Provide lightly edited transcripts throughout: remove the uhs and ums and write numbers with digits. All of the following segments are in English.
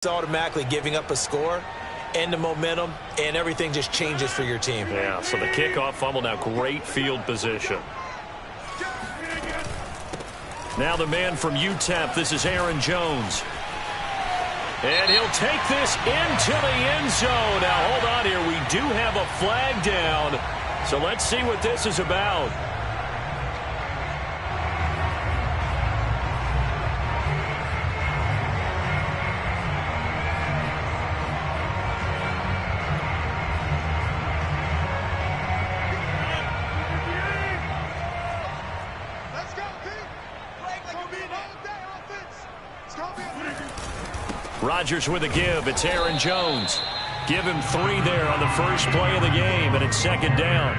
automatically giving up a score and the momentum, and everything just changes for your team. Yeah, so the kickoff fumble, now great field position. Now the man from UTEP, this is Aaron Jones. And he'll take this into the end zone. Now hold on here, we do have a flag down, so let's see what this is about. Rodgers with a give. It's Aaron Jones. Give him 3 there on the first play of the game, and it's second down.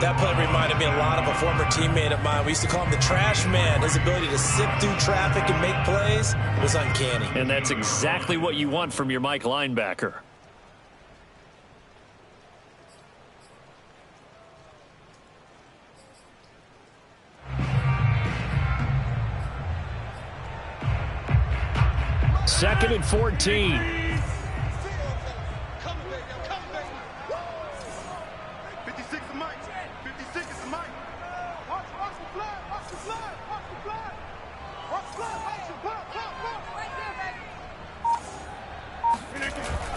That play reminded me a lot of a former teammate of mine. We used to call him the trash man. His ability to sift through traffic and make plays was uncanny. And that's exactly what you want from your Mike linebacker. Second and 14.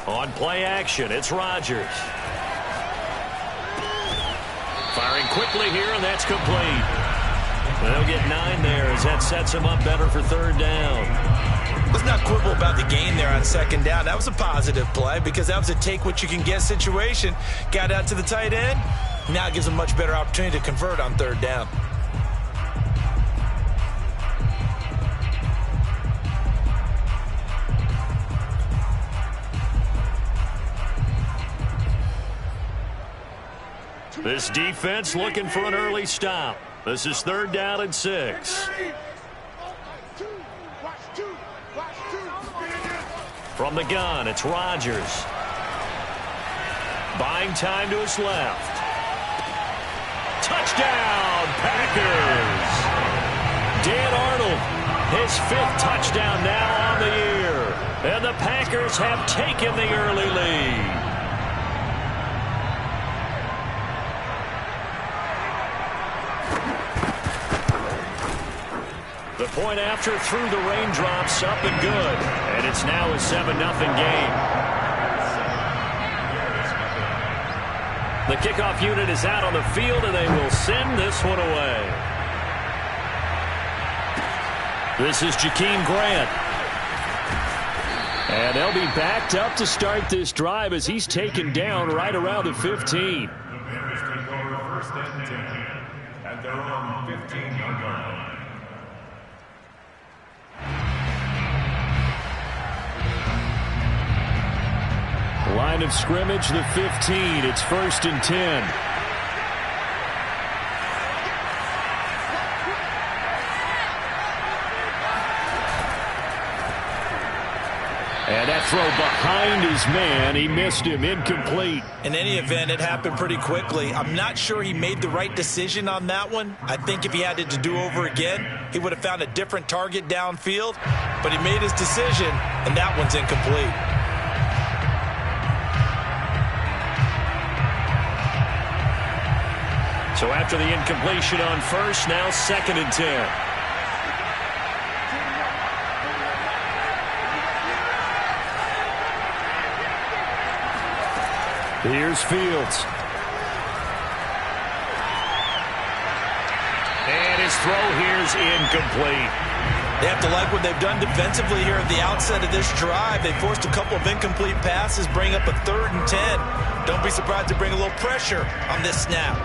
On play action, it's Rodgers. Firing quickly here, and that's complete. They'll get 9 there as that sets him up better for third down. Let's not quibble about the gain there on second down. That was a positive play because that was a take-what-you-can-get situation. Got out to the tight end. Now it gives a much better opportunity to convert on third down. This defense looking for an early stop. This is third down and 6. From the gun, it's Rodgers. Buying time to his left. Touchdown, Packers! Dan Arnold, his 5th touchdown now on the year. And the Packers have taken the early lead. The point after through the raindrops, up and good. And it's now a 7-0 game. The kickoff unit is out on the field, and they will send this one away. This is Jakeem Grant. And they'll be backed up to start this drive as he's taken down right around the 15. At their own 15-yard line. Line of scrimmage, the 15. It's 1st and 10. And that throw behind his man. He missed him. Incomplete. In any event, it happened pretty quickly. I'm not sure he made the right decision on that one. I think if he had it to do over again, he would have found a different target downfield. But he made his decision, and that one's incomplete. So after the incompletion on first, now 2nd and 10. Here's Fields. And his throw here's incomplete. They have to like what they've done defensively here at the outset of this drive. They forced a couple of incomplete passes, bring up a 3rd and 10. Don't be surprised to bring a little pressure on this snap.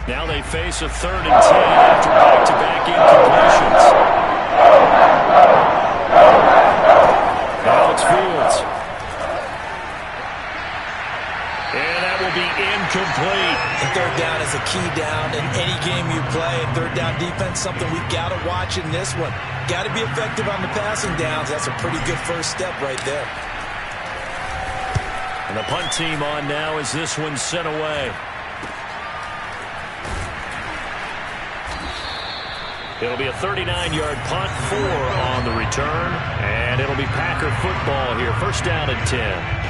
Now they face a 3rd and 10 after back-to-back incompletions. Now it's Fields. And that will be incomplete. And third down is a key down in any game you play. And third down defense, something we've got to watch in this one. Got to be effective on the passing downs. That's a pretty good first step right there. And the punt team on now as this one's sent away. It'll be a 39-yard punt, 4 on the return, and it'll be Packer football here. First down and 10.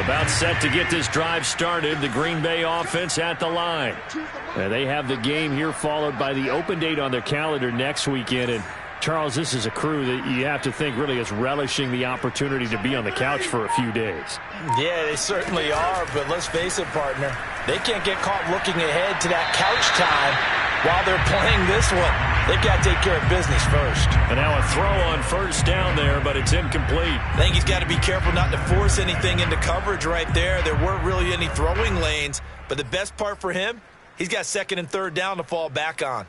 About set to get this drive started. The Green Bay offense at the line. And they have the game here followed by the open date on their calendar next weekend. And Charles, this is a crew that you have to think really is relishing the opportunity to be on the couch for a few days. Yeah, they certainly are. But let's face it, partner, they can't get caught looking ahead to that couch time while they're playing this one. They've got to take care of business first. And now a throw on first down there, but it's incomplete. I think he's got to be careful not to force anything into coverage right there. There weren't really any throwing lanes. But the best part for him, he's got second and third down to fall back on.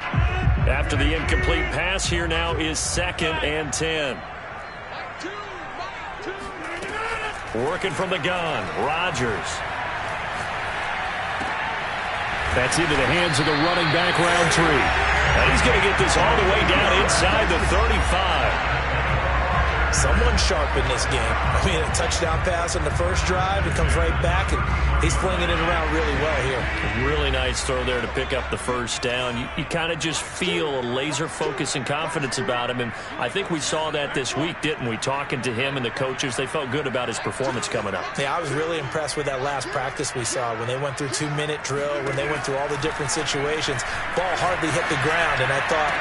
After the incomplete pass, here now is second and 10. Working from the gun, Rodgers. That's into the hands of the running back, Roundtree. And he's going to get this all the way down inside the 35. Someone sharp in this game. I mean, a touchdown pass on the first drive. It comes right back, and he's flinging it around really well here. Really nice throw there to pick up the first down. You kind of just feel a laser focus and confidence about him, and I think we saw that this week, didn't we? Talking to him and the coaches, they felt good about his performance coming up. Yeah, I was really impressed with that last practice we saw when they went through 2-minute drill, when they went through all the different situations. Ball hardly hit the ground, and I thought,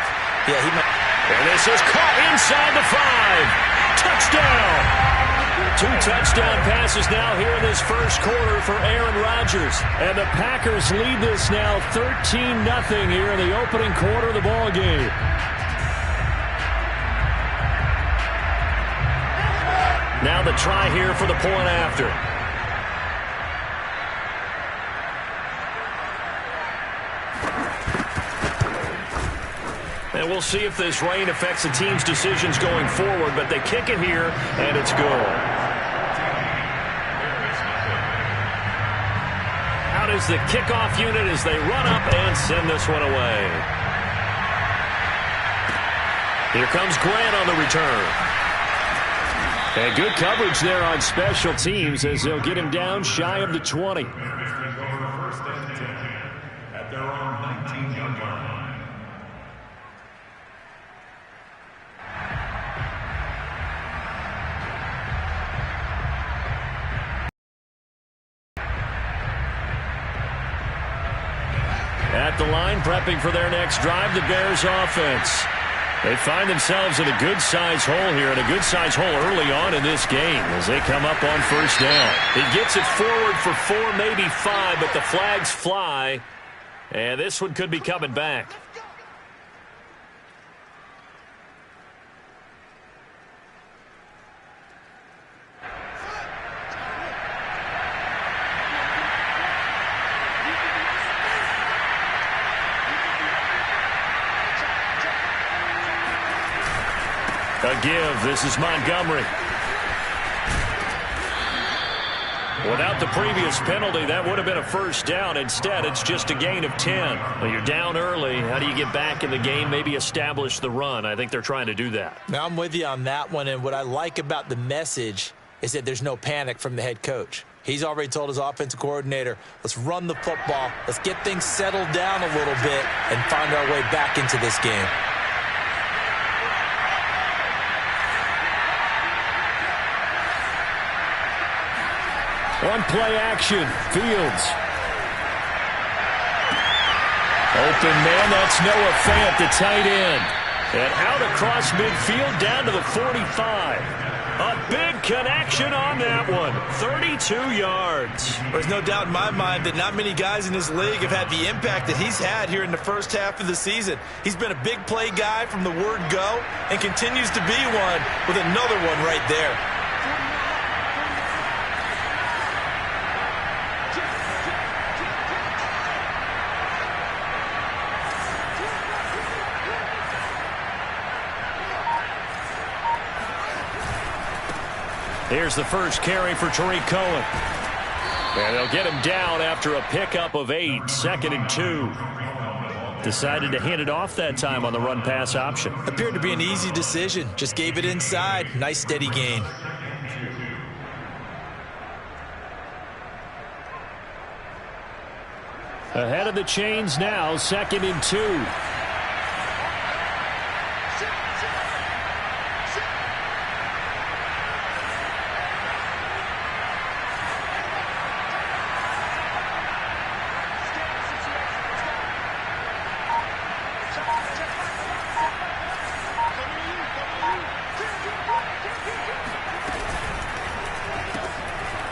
yeah, he might. And this is caught inside the 5. Touchdown! 2 touchdown passes now here in this first quarter for Aaron Rodgers. And the Packers lead this now 13-0 here in the opening quarter of the ball game. Now the try here for the point after. And we'll see if this rain affects the team's decisions going forward, but they kick it here, and it's good. Out is the kickoff unit as they run up and send this one away. Here comes Grant on the return. And good coverage there on special teams as they'll get him down shy of the 20. At their own 19-yard line. At the line, prepping for their next drive, the Bears offense. They find themselves in a good-sized hole here, and a good-sized hole early on in this game as they come up on first down. He gets it forward for 4, maybe 5, but the flags fly, and this one could be coming back. A give. This is Montgomery. Without the previous penalty, that would have been a first down. Instead, it's just a gain of 10. Well, you're down early. How do you get back in the game, maybe establish the run? I think they're trying to do that. Now, I'm with you on that one, and what I like about the message is that there's no panic from the head coach. He's already told his offensive coordinator, let's run the football, let's get things settled down a little bit and find our way back into this game. One play action, Fields. Open man, that's Noah Fant, the tight end. And out across midfield, down to the 45. A big connection on that one, 32 yards. There's no doubt in my mind that not many guys in this league have had the impact that he's had here in the first half of the season. He's been a big play guy from the word go and continues to be one with another one right there. Here's the first carry for Tariq Cohen. And they'll get him down after a pickup of 8, 2nd and 2. Decided to hand it off that time on the run-pass option. Appeared to be an easy decision. Just gave it inside. Nice steady gain. Ahead of the chains now, 2nd and 2.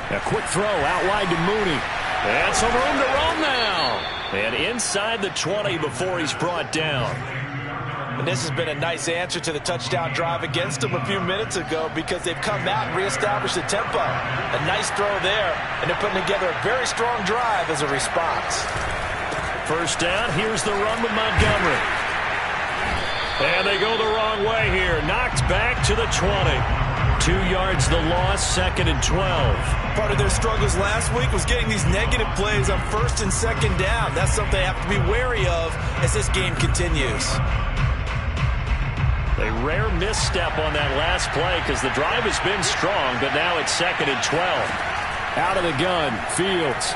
A quick throw out wide to Mooney. And some room to roam now. And inside the 20 before he's brought down. And this has been a nice answer to the touchdown drive against them a few minutes ago because they've come out and reestablished the tempo. A nice throw there, and they're putting together a very strong drive as a response. First down, here's the run with Montgomery. And they go the wrong way here. Knocked back to the 20. 2 yards the loss, 2nd and 12. Part of their struggles last week was getting these negative plays on 1st and 2nd down. That's something they have to be wary of as this game continues. A rare misstep on that last play because the drive has been strong, but now it's 2nd and 12. Out of the gun, Fields.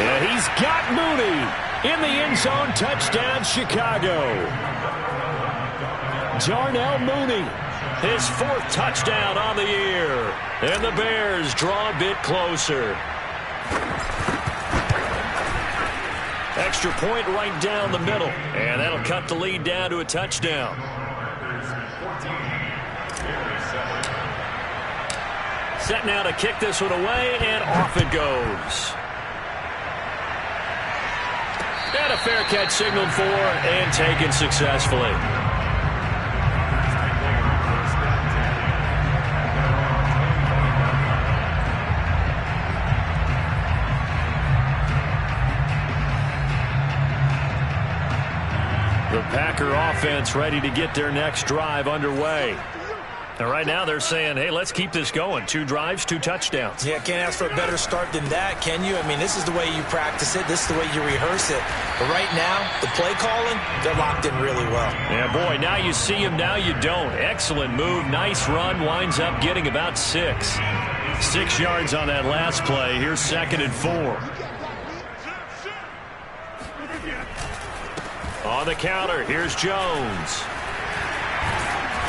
And he's got Mooney in the end zone. Touchdown, Chicago. Darnell Mooney, his 4th touchdown on the year. And the Bears draw a bit closer. Extra point right down the middle. And that'll cut the lead down to a touchdown. Set now to kick this one away, and off it goes. And a fair catch signaled for and taken successfully. The Packer offense ready to get their next drive underway. And right now they're saying, hey, let's keep this going. 2 drives, 2 touchdowns. Yeah, can't ask for a better start than that, can you? I mean, this is the way you practice it. This is the way you rehearse it. But right now, the play calling, they're locked in really well. Yeah, boy, now you see him, now you don't. Excellent move, nice run, winds up getting about 6. 6 yards on that last play. Here's 2nd and 4. On the counter, here's Jones.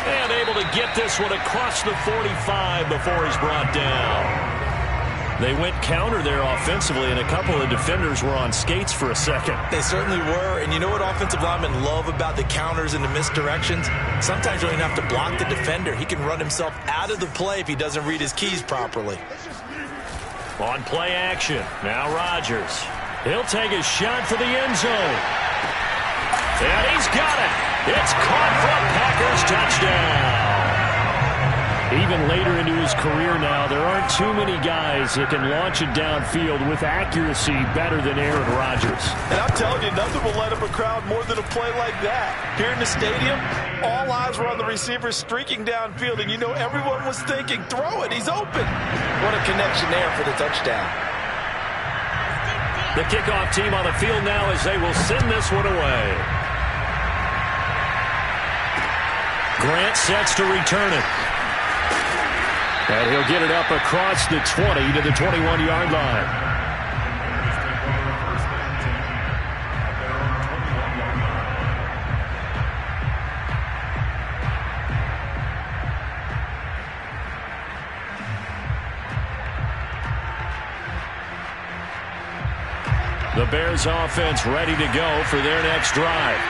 And able to get this one across the 45 before he's brought down. They went counter there offensively, and a couple of defenders were on skates for a second. They certainly were, and you know what offensive linemen love about the counters and the misdirections? Sometimes you don't even have to block the defender. He can run himself out of the play if he doesn't read his keys properly. On play action, now Rodgers. He'll take a shot for the end zone. And he's got it. It's caught for a Packers touchdown. Even later into his career now, there aren't too many guys that can launch it downfield with accuracy better than Aaron Rodgers. And I'm telling you, nothing will light up a crowd more than a play like that. Here in the stadium, all eyes were on the receiver streaking downfield, and you know everyone was thinking, throw it, he's open. What a connection there for the touchdown. The kickoff team on the field now as they will send this one away. Grant sets to return it. And he'll get it up across the 20 to the 21-yard line. The Bears offense ready to go for their next drive.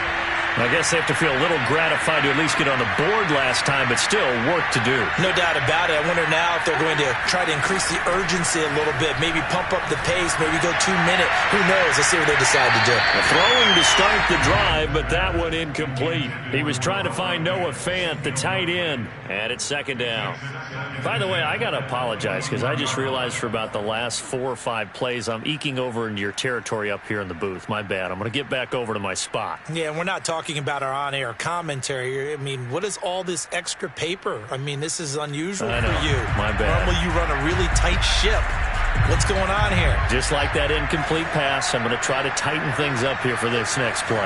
I guess they have to feel a little gratified to at least get on the board last time, but still work to do. No doubt about it. I wonder now if they're going to try to increase the urgency a little bit, maybe pump up the pace, maybe go 2-minute. Who knows? Let's see what they decide to do. Throwing to start the drive, but that one incomplete. He was trying to find Noah Fant, the tight end, and it's 2nd down. By the way, I got to apologize because I just realized for about the last 4 or 5 plays, I'm eking over into your territory up here in the booth. My bad. I'm going to get back over to my spot. Yeah, we're not talking talking about our on-air commentary. I mean, what is all this extra paper? I mean, this is unusual for you. My bad. Normally you run a really tight ship. What's going on here? Just like that incomplete pass, I'm going to try to tighten things up here for this next play.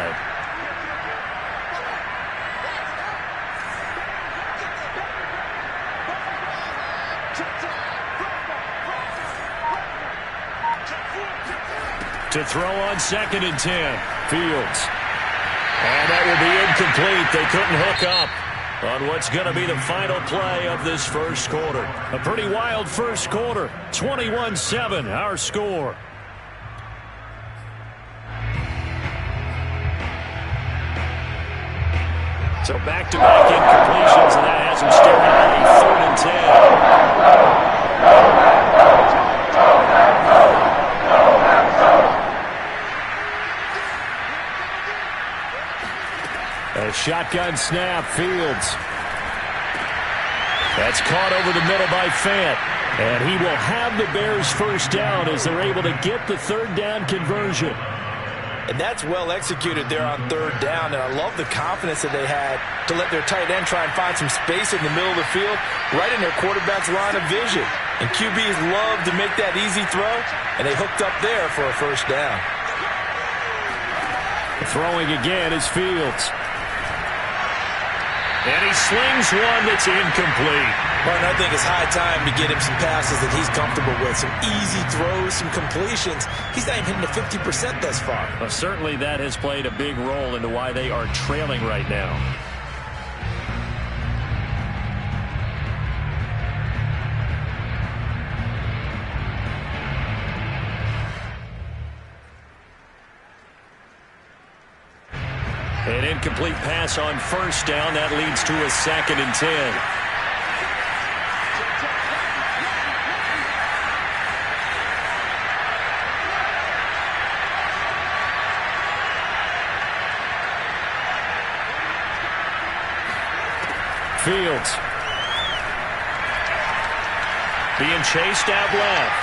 To throw on 2nd and 10. Fields. And that will be incomplete. They couldn't hook up on what's going to be the final play of this first quarter. A pretty wild first quarter. 21-7, our score. So back-to-back incompletions, and that has them staring at a 3rd and 10. A shotgun snap, Fields. That's caught over the middle by Fant. And he will have the Bears first down as they're able to get the 3rd down conversion. And that's well executed there on 3rd down. And I love the confidence that they had to let their tight end try and find some space in the middle of the field, right in their quarterback's line of vision. And QBs love to make that easy throw, and they hooked up there for a first down. Throwing again is Fields. And he slings one that's incomplete. Well, I think it's high time to get him some passes that he's comfortable with. Some easy throws, some completions. He's not even hitting the 50% thus far. Well, certainly that has played a big role into why they are trailing right now. An incomplete pass on first down. That leads to a 2nd and 10. Fields. Being chased out left.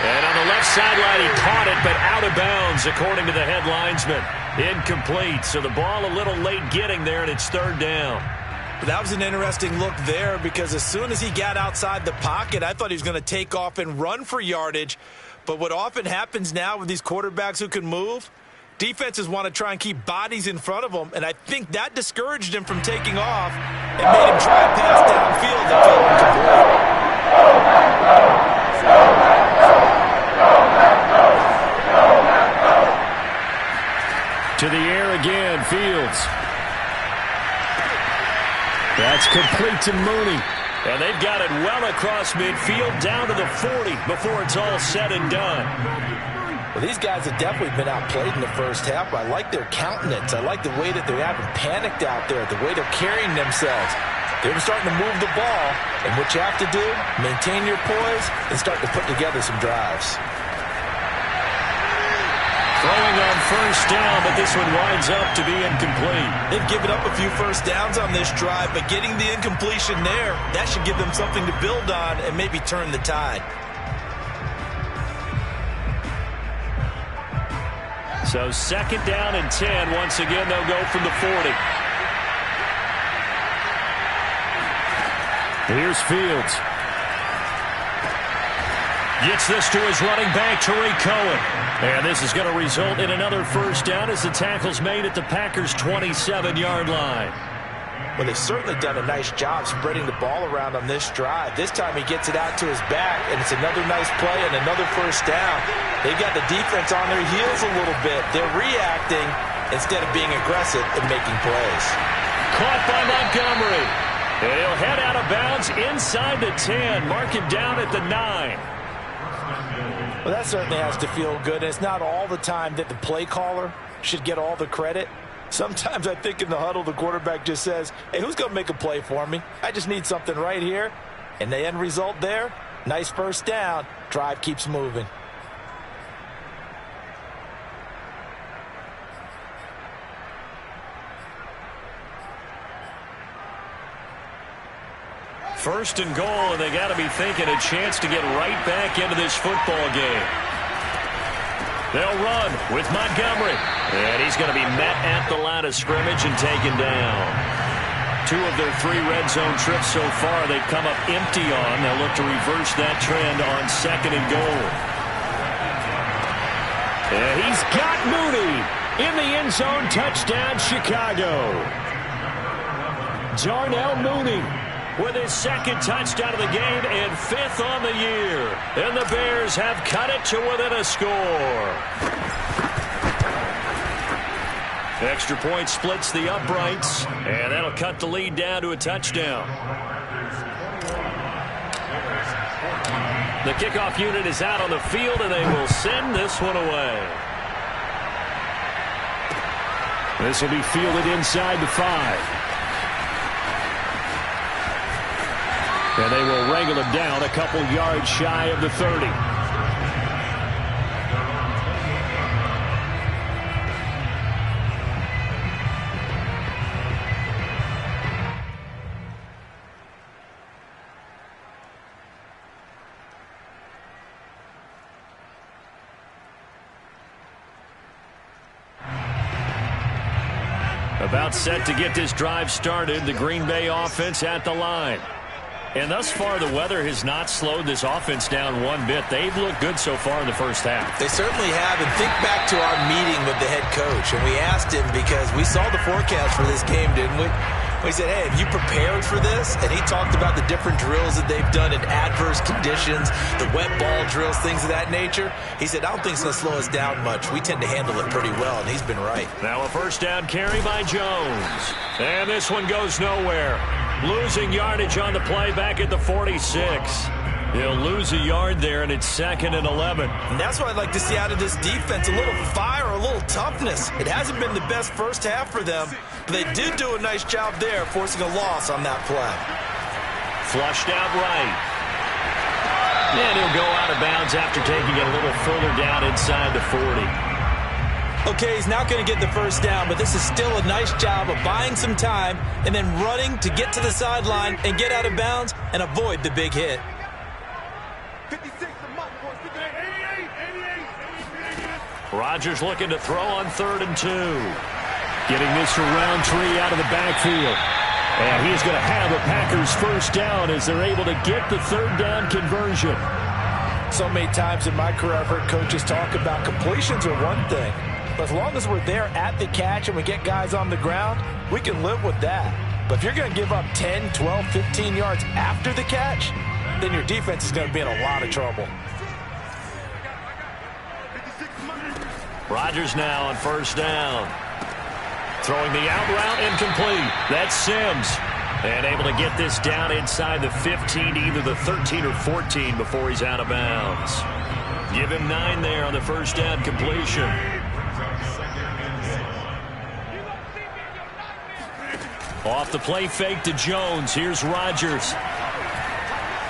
And on the left sideline, he caught it, but out of bounds, according to the head linesman. Incomplete, so the ball a little late getting there, and it's 3rd down. That was an interesting look there because as soon as he got outside the pocket, I thought he was going to take off and run for yardage. But what often happens now with these quarterbacks who can move, defenses want to try and keep bodies in front of them, and I think that discouraged him from taking off and made him try a pass downfield that fell incomplete. To the air again, Fields. That's complete to Mooney. And they've got it well across midfield down to the 40 before it's all said and done. Well, these guys have definitely been outplayed in the first half. I like their countenance. I like the way that they're having panicked out there, the way they're carrying themselves. They're starting to move the ball, and what you have to do, maintain your poise and start to put together some drives. Throwing on first down, but this one winds up to be incomplete. They've given up a few first downs on this drive, but getting the incompletion there, that should give them something to build on and maybe turn the tide. So 2nd down and 10. Once again, they'll go from the 40. Here's Fields. Gets this to his running back, Tariq Cohen. And this is going to result in another first down as the tackle's made at the Packers' 27-yard line. Well, they've certainly done a nice job spreading the ball around on this drive. This time he gets it out to his back, and it's another nice play and another first down. They've got the defense on their heels a little bit. They're reacting instead of being aggressive and making plays. Caught by Montgomery. And he'll head out of bounds inside the 10. Mark him down at the 9. Well, that certainly has to feel good. And it's not all the time that the play caller should get all the credit. Sometimes I think in the huddle, the quarterback just says, hey, who's going to make a play for me? I just need something right here. And the end result there, nice first down. Drive keeps moving. First and goal, and they got to be thinking a chance to get right back into this football game. They'll run with Montgomery. And he's going to be met at the line of scrimmage and taken down. 2 of their 3 red zone trips so far they've come up empty on. They'll look to reverse that trend on 2nd and goal. And he's got Mooney in the end zone. Touchdown, Chicago. Darnell Mooney with his 2nd touchdown of the game and 5th on the year. And the Bears have cut it to within a score. Extra point splits the uprights, and that'll cut the lead down to a touchdown. The kickoff unit is out on the field, and they will send this one away. This will be fielded inside the 5. And they will wrangle him down a couple yards shy of the 30. About set to get this drive started, the Green Bay offense at the line. And thus far, the weather has not slowed this offense down one bit. They've looked good so far in the first half. They certainly have. And think back to our meeting with the head coach. And we asked him because we saw the forecast for this game, didn't we? We said, hey, have you prepared for this? And he talked about the different drills that they've done in adverse conditions, the wet ball drills, things of that nature. He said, I don't think it's going to slow us down much. We tend to handle it pretty well, and he's been right. Now a first down carry by Jones. And this one goes nowhere. Losing yardage on the play back at the 46. He'll lose a yard there, and it's 2nd and 11. And that's what I'd like to see out of this defense, a little fire, a little toughness. It hasn't been the best first half for them, but they did do a nice job there, forcing a loss on that play. Flushed out right. And he'll go out of bounds after taking it a little further down inside the 40. Okay, he's not going to get the first down, but this is still a nice job of buying some time and then running to get to the sideline and get out of bounds and avoid the big hit. Rodgers looking to throw on 3rd and 2. Getting this to Roundtree out of the backfield. And he's going to have a Packers first down as they're able to get the 3rd down conversion. So many times in my career I've heard coaches talk about completions are one thing. But as long as we're there at the catch and we get guys on the ground, we can live with that. But if you're going to give up 10, 12, 15 yards after the catch, then your defense is going to be in a lot of trouble. Rodgers now on first down. Throwing the out route incomplete. That's Sims. And able to get this down inside the 15 to either the 13 or 14 before he's out of bounds. Give him 9 there on the first down completion. Off the play fake to Jones. Here's Rodgers.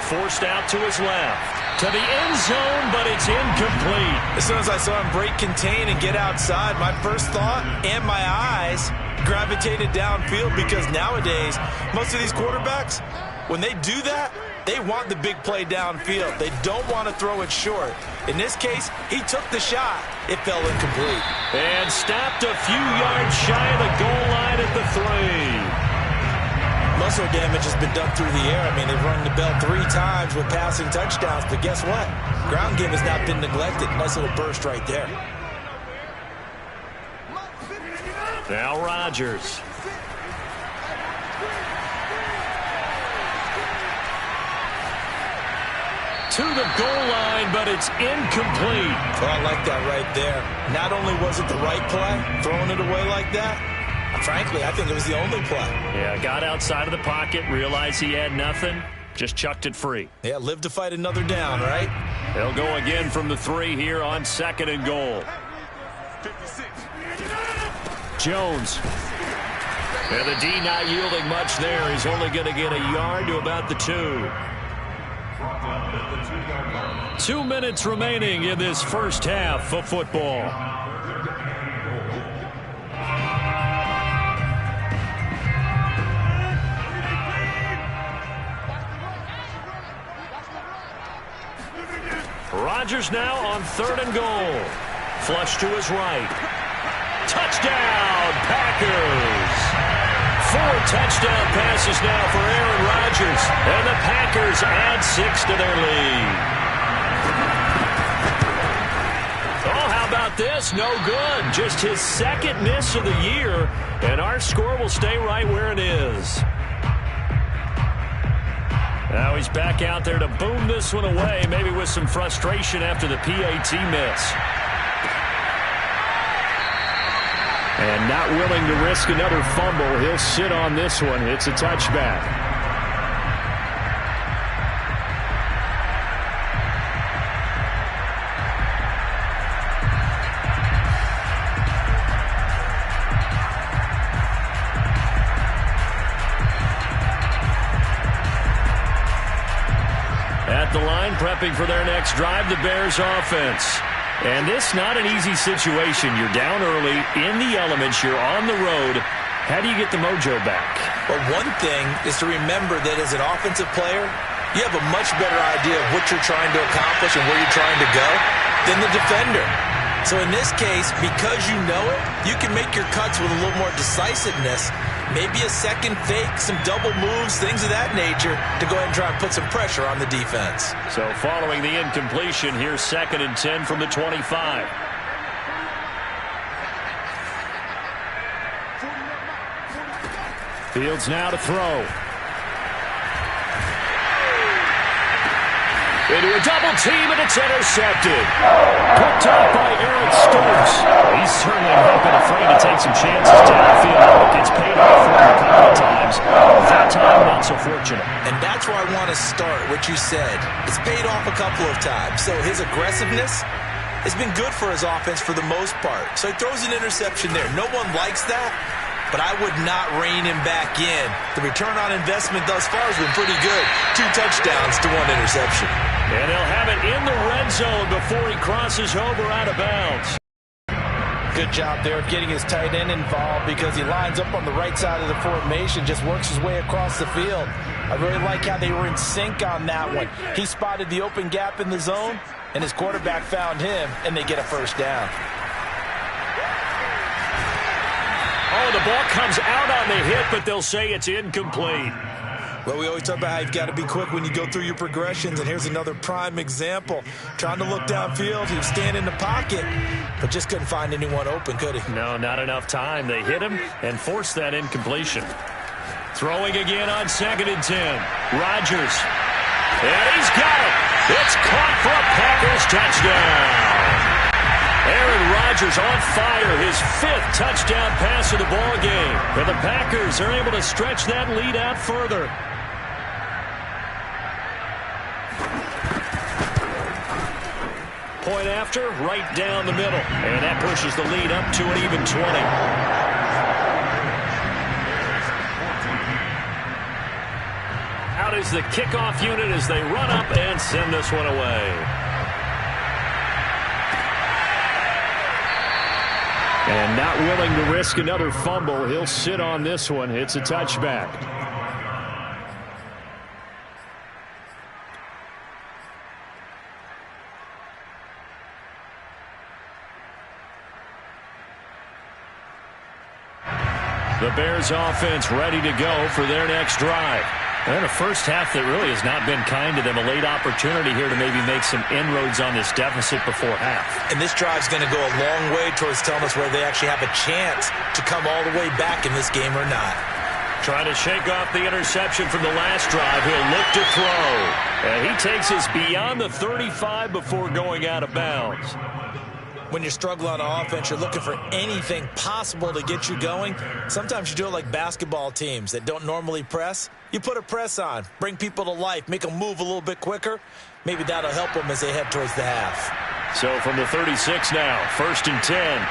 Forced out to his left. To the end zone, but it's incomplete. As soon as I saw him break contain and get outside, my first thought and my eyes gravitated downfield because nowadays, most of these quarterbacks, when they do that, they want the big play downfield. They don't want to throw it short. In this case, he took the shot. It fell incomplete. And stopped a few yards shy of the goal line at the 3. Muscle damage has been done through the air. I mean, they've rung the bell 3 times with passing touchdowns, but guess what? Ground game has not been neglected. Nice little burst right there. Now Rodgers. To the goal line, but it's incomplete. Well, I like that right there. Not only was it the right play, throwing it away like that, frankly, I think it was the only play. Yeah, got outside of the pocket, realized he had nothing, just chucked it free. Yeah, live to fight another down, right? They'll go again from the 3 here on 2nd and goal. Jones. And the D not yielding much there. He's only going to get a yard to about the 2. 2 minutes remaining in this first half of football. Rodgers now on 3rd and goal. Flush to his right. Touchdown, Packers! 4 touchdown passes now for Aaron Rodgers. And the Packers add 6 to their lead. Oh, how about this? No good. Just his second miss of the year. And our score will stay right where it is. Now he's back out there to boom this one away, maybe with some frustration after the PAT miss. And not willing to risk another fumble, he'll sit on this one. It's a touchback. At the line, prepping for their next drive, the Bears offense. And this not an easy situation. You're down early, in the elements, you're on the road. How do you get the mojo back? Well, one thing is to remember that as an offensive player, you have a much better idea of what you're trying to accomplish and where you're trying to go than the defender. So in this case, because you know it, you can make your cuts with a little more decisiveness. Maybe a second fake, some double moves, things of that nature to go ahead and try and put some pressure on the defense. So following the incompletion, here's 2nd and 10 from the 25. Fields now to throw. Into a double team, and it's intercepted. Picked up by Aaron Stokes. He's certainly not been afraid to take some chances downfield. Look, it's paid off for him a couple of times. That time, not so fortunate. And that's where I want to start, what you said. It's paid off a couple of times. So his aggressiveness has been good for his offense for the most part. So he throws an interception there. No one likes that, but I would not rein him back in. The return on investment thus far has been pretty good. 2 touchdowns to 1 interception. And they'll have it in the red zone before he crosses over out of bounds. Good job there of getting his tight end involved because he lines up on the right side of the formation, just works his way across the field. I really like how they were in sync on that one. He spotted the open gap in the zone, and his quarterback found him, and they get a first down. Oh, the ball comes out on the hit, but they'll say it's incomplete. Well, we always talk about how you've got to be quick when you go through your progressions, and here's another prime example. Trying to look downfield, he was standing in the pocket, but just couldn't find anyone open, could he? No, not enough time. They hit him and forced that incompletion. Throwing again on 2nd and 10. Rodgers. And he's got it. It's caught for a Packers touchdown. Aaron Rodgers on fire, his 5th touchdown pass of the ball game. And the Packers are able to stretch that lead out further. Point after, right down the middle. And that pushes the lead up to an even 20. Out is the kickoff unit as they run up and send this one away. And not willing to risk another fumble, he'll sit on this one. It's a touchback. The Bears offense ready to go for their next drive. And a first half that really has not been kind to them. A late opportunity here to maybe make some inroads on this deficit before half. And this drive's going to go a long way towards telling us whether they actually have a chance to come all the way back in this game or not. Trying to shake off the interception from the last drive. He'll look to throw. And he takes us beyond the 35 before going out of bounds. When you're struggling on offense, you're looking for anything possible to get you going. Sometimes you do it like basketball teams that don't normally press. You put a press on, bring people to life, make them move a little bit quicker. Maybe that'll help them as they head towards the half. So from the 36 now, 1st and 10.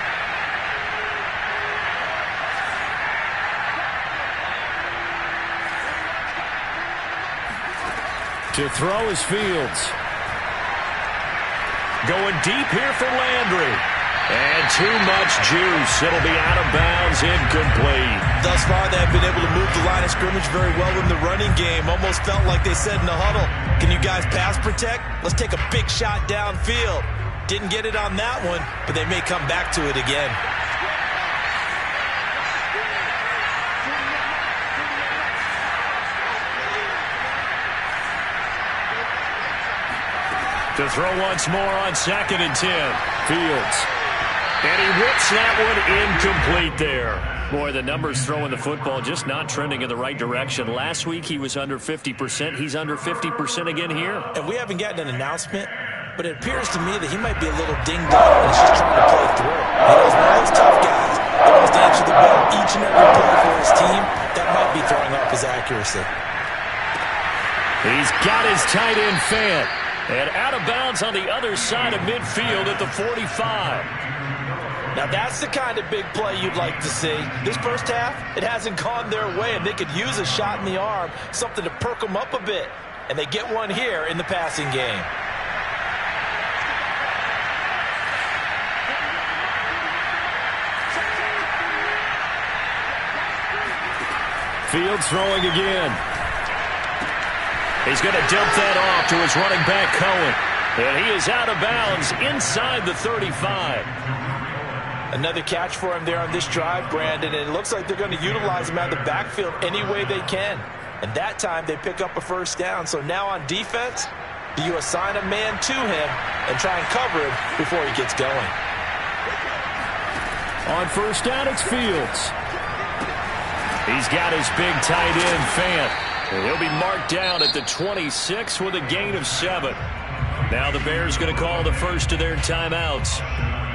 To throw is Fields. Going deep here for Landry. And too much juice. It'll be out of bounds, incomplete. Thus far, they have been able to move the line of scrimmage very well in the running game. Almost felt like they said in the huddle, can you guys pass protect? Let's take a big shot downfield. Didn't get it on that one, but they may come back to it again. To throw once more on 2nd and 10. Fields. And he whips that one incomplete there. Boy, the numbers throwing the football just not trending in the right direction. Last week he was under 50%. He's under 50% again here. And we haven't gotten an announcement, but it appears to me that he might be a little dinged up and he's just trying to play through. He's one of those tough guys that wants to answer the bell each and every play for his team. That might be throwing off his accuracy. He's got his tight end fan. And out of bounds on the other side of midfield at the 45. Now that's the kind of big play you'd like to see. This first half, it hasn't gone their way, and they could use a shot in the arm, something to perk them up a bit. And they get one here in the passing game. Fields throwing again. He's going to dump that off to his running back, Cohen. And he is out of bounds inside the 35. Another catch for him there on this drive, Brandon, and it looks like they're going to utilize him out of the backfield any way they can. And that time they pick up a first down. So now on defense, do you assign a man to him and try and cover him before he gets going? On first down, it's Fields. He's got his big tight end, Fant. And he'll be marked down at the 26 with a gain of 7. Now the Bears going to call the first of their timeouts,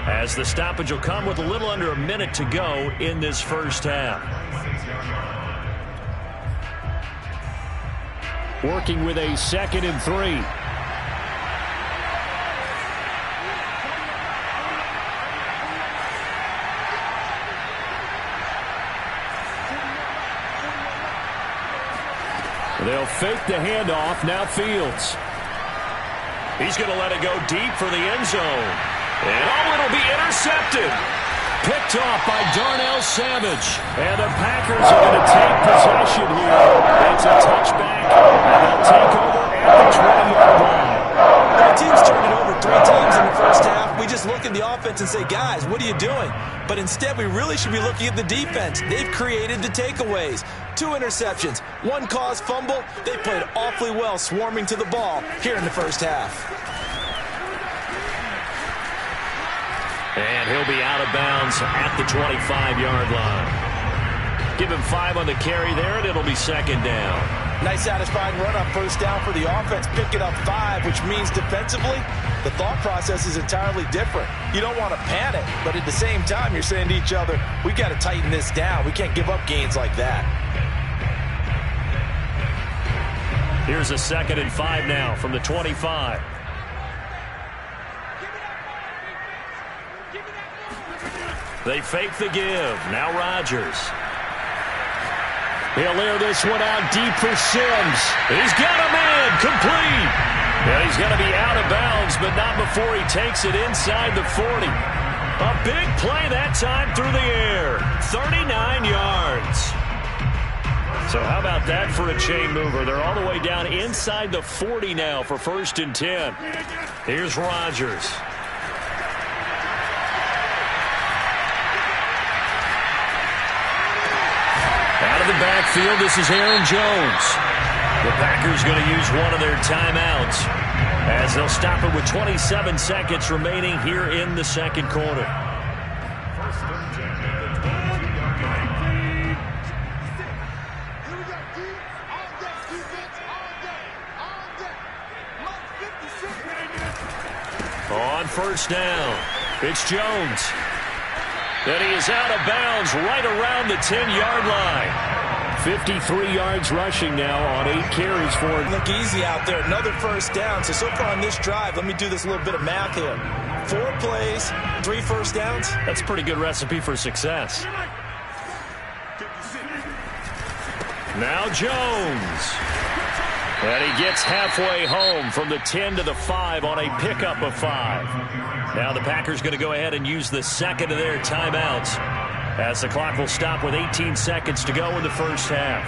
as the stoppage will come with a little under a minute to go in this first half. Working with a 2nd and 3. They'll fake the handoff. Now Fields. He's going to let it go deep for the end zone. And it'll be intercepted. Picked off by Darnell Savage. And the Packers are going to take possession here. It's a touchback. And they'll take over at the 20-yard line. The team's turned it over 3 times in the first half. We just look at the offense and say, guys, what are you doing? But instead, we really should be looking at the defense. They've created the takeaways. 2 interceptions, 1 caused fumble. They played awfully well swarming to the ball here in the first half. And he'll be out of bounds at the 25-yard line. Give him 5 on the carry there, and it'll be 2nd down. Nice satisfying run on first down for the offense, picking up 5, which means defensively, the thought process is entirely different. You don't want to panic, but at the same time, you're saying to each other, we got to tighten this down. We can't give up gains like that. Here's a 2nd and 5 now from the 25. They fake the give. Now Rodgers. He'll air this one out deep for Sims. He's got a man complete. And he's going to be out of bounds, but not before he takes it inside the 40. A big play that time through the air. 39 yards. So how about that for a chain mover? They're all the way down inside the 40 now for 1st and 10. Here's Rodgers. Out of the backfield, this is Aaron Jones. The Packers going to use one of their timeouts as they'll stop it with 27 seconds remaining here in the second quarter. On first down, it's Jones. And he is out of bounds right around the 10-yard line. 53 yards rushing now on 8 carries for him. Look easy out there. Another first down. So far on this drive, let me do this little bit of math here. 4 plays, 3 first downs. That's a pretty good recipe for success. Now Jones. And he gets halfway home from the 10 to the 5 on a pickup of 5. Now the Packers going to go ahead and use the second of their timeouts as the clock will stop with 18 seconds to go in the first half.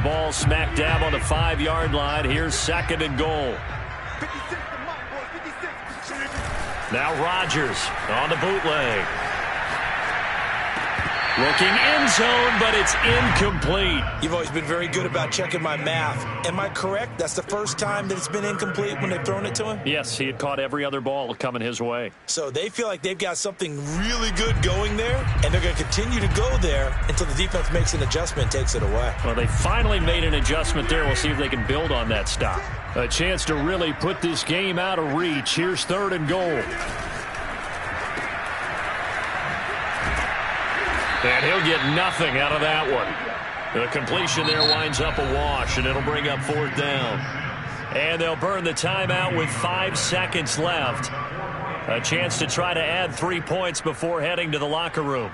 ball smack dab on the 5-yard line. Here's 2nd and goal. Now Rodgers on the bootleg. Looking end zone, but it's incomplete. You've always been very good about checking my math. Am I correct? That's the first time that it's been incomplete when they've thrown it to him? Yes, he had caught every other ball coming his way. So they feel like they've got something really good going there, and they're going to continue to go there until the defense makes an adjustment and takes it away. Well, they finally made an adjustment there. We'll see if they can build on that stop. A chance to really put this game out of reach. Here's 3rd and goal. And he'll get nothing out of that one. The completion there winds up a wash, and it'll bring up 4th down. And they'll burn the timeout with 5 seconds left. A chance to try to add 3 points before heading to the locker room.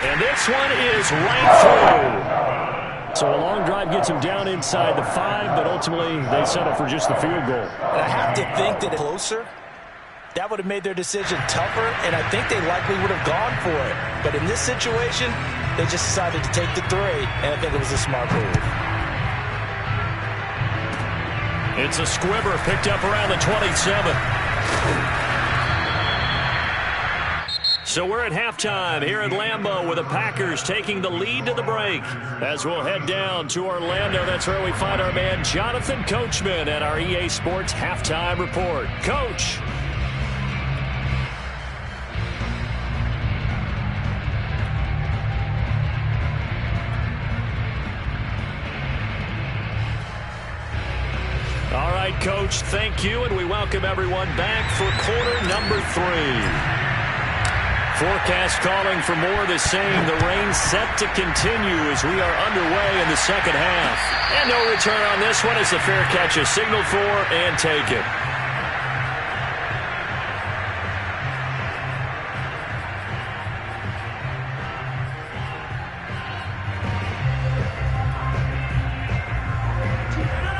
And this one is right through. So a long drive gets him down inside the 5, but ultimately they settle for just the field goal. And I have to think that closer, that would have made their decision tougher, and I think they likely would have gone for it. But in this situation, they just decided to take the 3, and I think it was a smart move. It's a squibber picked up around the 27. So we're at halftime here at Lambeau with the Packers taking the lead to the break. As we'll head down to Orlando, that's where we find our man Jonathan Coachman at our EA Sports Halftime Report. Coach. All right, Coach, thank you, and we welcome everyone back for quarter number 3. Forecast calling for more of the same. The rain set to continue as we are underway in the second half. And no return on this one as the fair catch is signaled for and taken.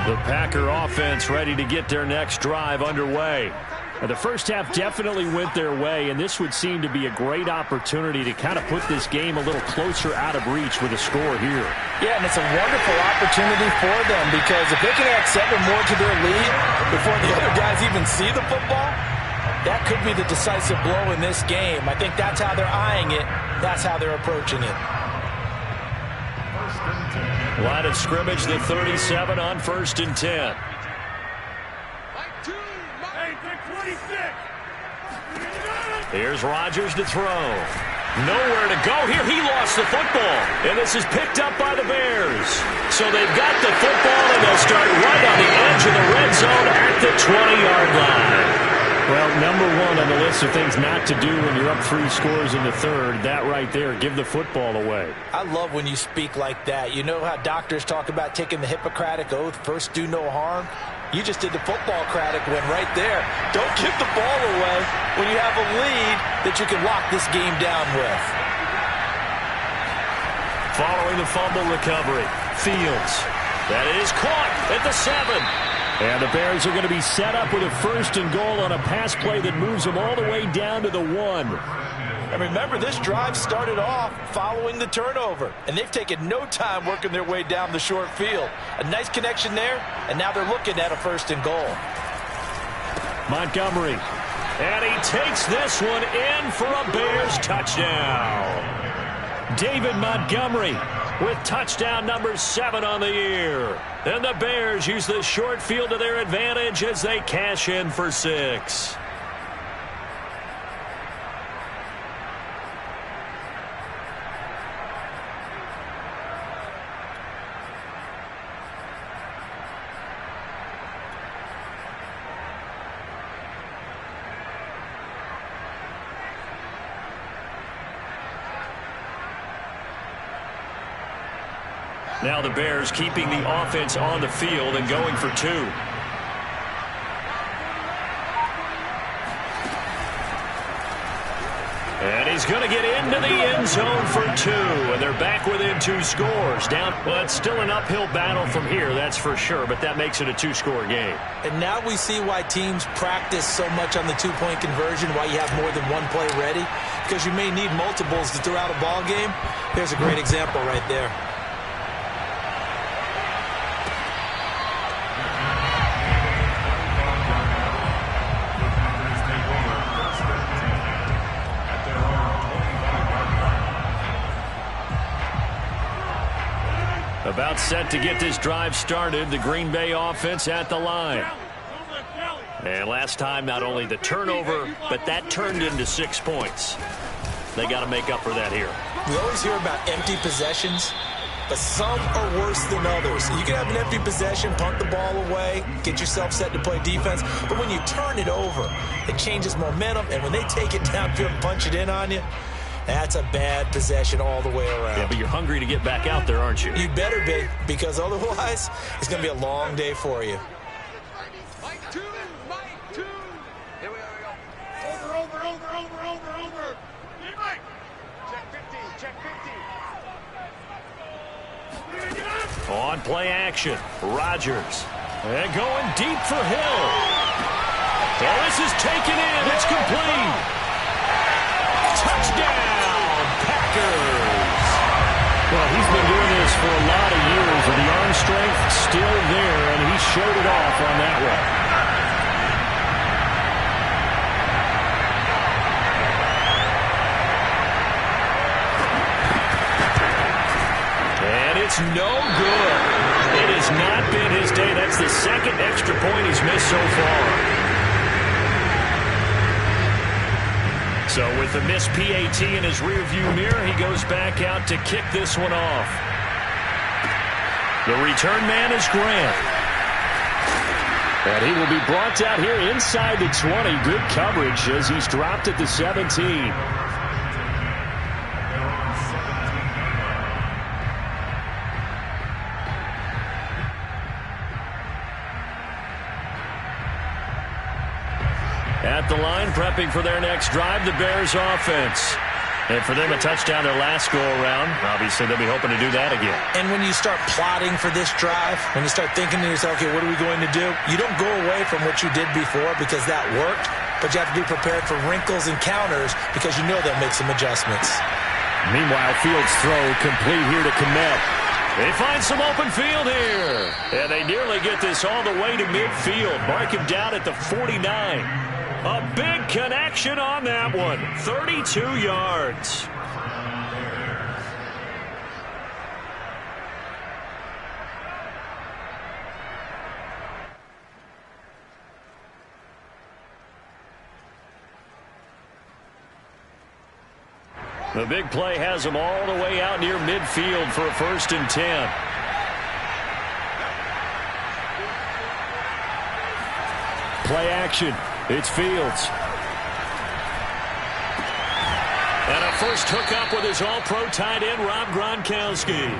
The Packer offense ready to get their next drive underway. The first half definitely went their way, and this would seem to be a great opportunity to kind of put this game a little closer out of reach with a score here. Yeah, and it's a wonderful opportunity for them because if they can add 7 more to their lead before the other guys even see the football, that could be the decisive blow in this game. I think that's how they're eyeing it. That's how they're approaching it. Line of scrimmage, the 37 on 1st and 10. Here's Rodgers to throw. Nowhere to go here. He lost the football. And this is picked up by the Bears. So they've got the football, and they'll start right on the edge of the red zone at the 20-yard line. Well, number 1 on the list of things not to do when you're up 3 scores in the third, that right there, give the football away. I love when you speak like that. You know how doctors talk about taking the Hippocratic Oath, first do no harm? You just did the football-cratic one right there. Don't give the ball away when you have a lead that you can lock this game down with. Following the fumble recovery, Fields. That is caught at the 7. And the Bears are going to be set up with a 1st and goal on a pass play that moves them all the way down to the 1. And remember, this drive started off following the turnover, and they've taken no time working their way down the short field. A nice connection there, and now they're looking at a 1st and goal. Montgomery, and he takes this one in for a Bears touchdown. David Montgomery with touchdown number 7 on the year. And the Bears use the short field to their advantage as they cash in for 6. Now the Bears keeping the offense on the field and going for 2. And he's He's going to get into the end zone for 2, and they're back within 2 scores. Down, well, it's still an uphill battle from here, that's for sure, but that makes it a 2-score game. And now we see why teams practice so much on the 2-point conversion, why you have more than one play ready, because you may need multiples to throw out a ball game. Here's a great example right there. About set to get this drive started, the Green Bay offense at the line. And last time, not only the turnover, but that turned into 6 points. They got to make up for that here. We always hear about empty possessions, but some are worse than others. You can have an empty possession, punt the ball away, get yourself set to play defense, but when you turn it over, it changes momentum, and when they take it downfield and punch it in on you, that's a bad possession all the way around. Yeah, but you're hungry to get back out there, aren't you? You better be, because otherwise, it's going to be a long day for you. Mike 2. Here we go. Over. Hey, Mike. Check 50. On play action, Rodgers. And going deep for Hill. Oh, this is taken in. It's complete. Touchdown, Packers. Well, he's been doing this for a lot of years, and the arm strength still there, and he showed it off on that one. And it's no good. It has not been his day. That's the second extra point he's missed so far. So with the missed PAT in his rearview mirror, he goes back out to kick this one off. The return man is Grant. And he will be brought out here inside the 20. Good coverage as he's dropped at the 17. At the line, prepping for their next drive, the Bears offense. And for them, a touchdown their last go-around. Obviously, they'll be hoping to do that again. And when you start plotting for this drive, when you start thinking to yourself, okay, what are we going to do? You don't go away from what you did before because that worked, but you have to be prepared for wrinkles and counters because you know they'll make some adjustments. Meanwhile, Fields' throw complete here to Kmet. They find some open field here. And they nearly get this all the way to midfield. Mark him down at the 49. A big connection on that one. 32 yards. The big play has them all the way out near midfield for a 1st and 10. Play action. It's Fields. And a first hookup with his all-pro tight end, Rob Gronkowski.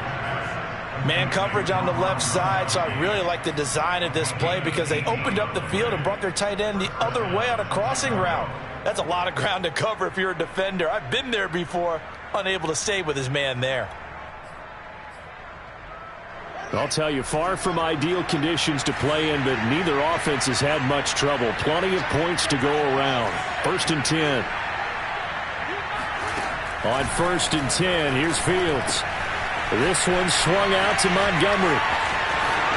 Man coverage on the left side, so I really like the design of this play because they opened up the field and brought their tight end the other way on a crossing route. That's a lot of ground to cover if you're a defender. I've been there before, unable to stay with his man there. I'll tell you, far from ideal conditions to play in, but neither offense has had much trouble. Plenty of points to go around. 1st and 10. On 1st and 10, here's Fields. This one swung out to Montgomery.